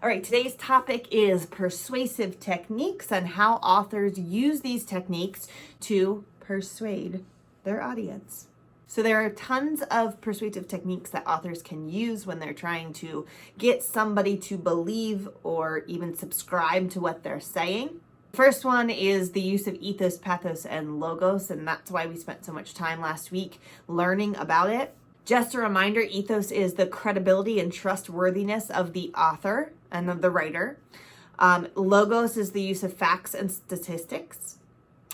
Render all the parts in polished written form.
All right, today's topic is persuasive techniques and how authors use these techniques to persuade their audience. So there are tons of persuasive techniques that authors can use when they're trying to get somebody to believe or even subscribe to what they're saying. First one is the use of ethos, pathos, and logos, and that's why we spent so much time last week learning about it. Just a reminder, ethos is the credibility and trustworthiness of the author and of the writer. Logos is the use of facts and statistics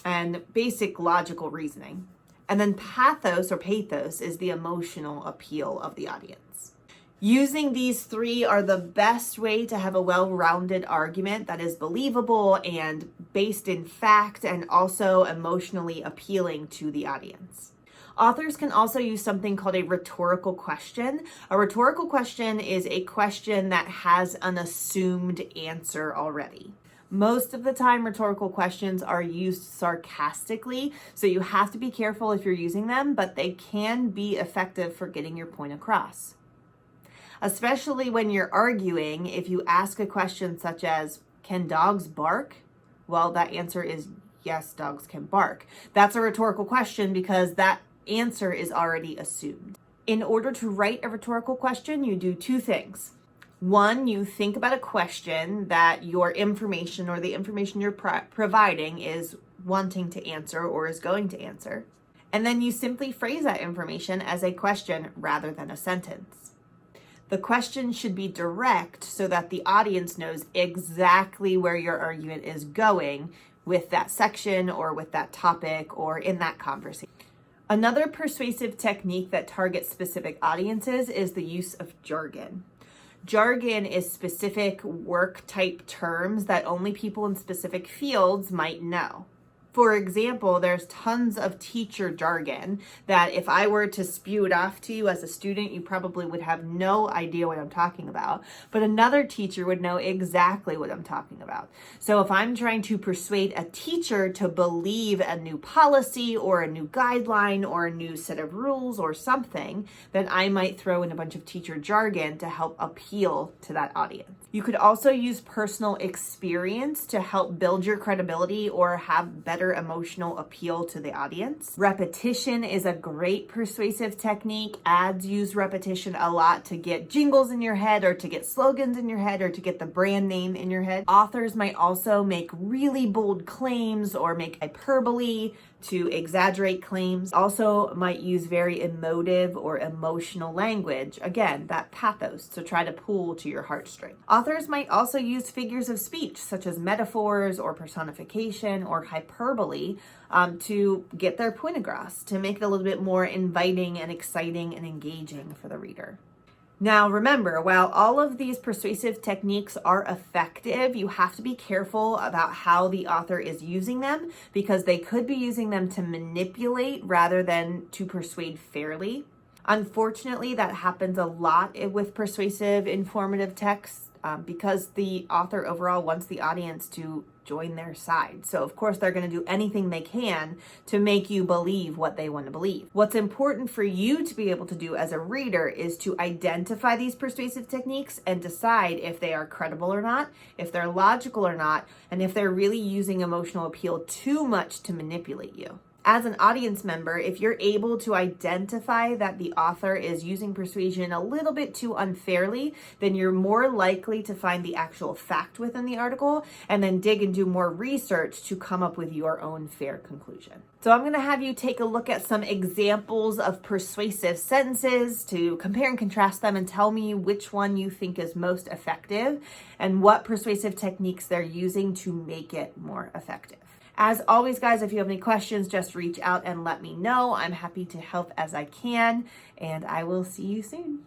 and basic logical reasoning. And then pathos or pathos is the emotional appeal of the audience. Using these three are the best way to have a well-rounded argument that is believable and based in fact and also emotionally appealing to the audience. Authors can also use something called a rhetorical question. A rhetorical question is a question that has an assumed answer already. Most of the time, rhetorical questions are used sarcastically, so you have to be careful if you're using them, but they can be effective for getting your point across. Especially when you're arguing, if you ask a question such as, "Can dogs bark?" Well, that answer is yes, dogs can bark. That's a rhetorical question because that answer is already assumed. In order to write a rhetorical question, you do two things. One, you think about a question that your information or the information you're providing is wanting to answer or is going to answer. And then you simply phrase that information as a question rather than a sentence. The question should be direct so that the audience knows exactly where your argument is going with that section or with that topic or in that conversation. Another persuasive technique that targets specific audiences is the use of jargon. Jargon is specific work type terms that only people in specific fields might know. For example, there's tons of teacher jargon that if I were to spew it off to you as a student, you probably would have no idea what I'm talking about. But another teacher would know exactly what I'm talking about. So if I'm trying to persuade a teacher to believe a new policy or a new guideline or a new set of rules or something, then I might throw in a bunch of teacher jargon to help appeal to that audience. You could also use personal experience to help build your credibility or have better emotional appeal to the audience. Repetition is a great persuasive technique. Ads use repetition a lot to get jingles in your head or to get slogans in your head or to get the brand name in your head. Authors might also make really bold claims or make hyperbole to exaggerate claims. Also might use very emotive or emotional language. Again, that pathos to try to pull to your heartstring. Authors might also use figures of speech such as metaphors or personification or hyperbole to get their point across, to make it a little bit more inviting and exciting and engaging for the reader. Now, remember, while all of these persuasive techniques are effective, you have to be careful about how the author is using them because they could be using them to manipulate rather than to persuade fairly. Unfortunately, that happens a lot with persuasive, informative texts because the author overall wants the audience to join their side. So of course they're going to do anything they can to make you believe what they want to believe. What's important for you to be able to do as a reader is to identify these persuasive techniques and decide if they are credible or not, if they're logical or not, and if they're really using emotional appeal too much to manipulate you. As an audience member, if you're able to identify that the author is using persuasion a little bit too unfairly, then you're more likely to find the actual fact within the article and then dig and do more research to come up with your own fair conclusion. So I'm going to have you take a look at some examples of persuasive sentences to compare and contrast them and tell me which one you think is most effective and what persuasive techniques they're using to make it more effective. As always, guys, if you have any questions, just reach out and let me know. I'm happy to help as I can, and I will see you soon.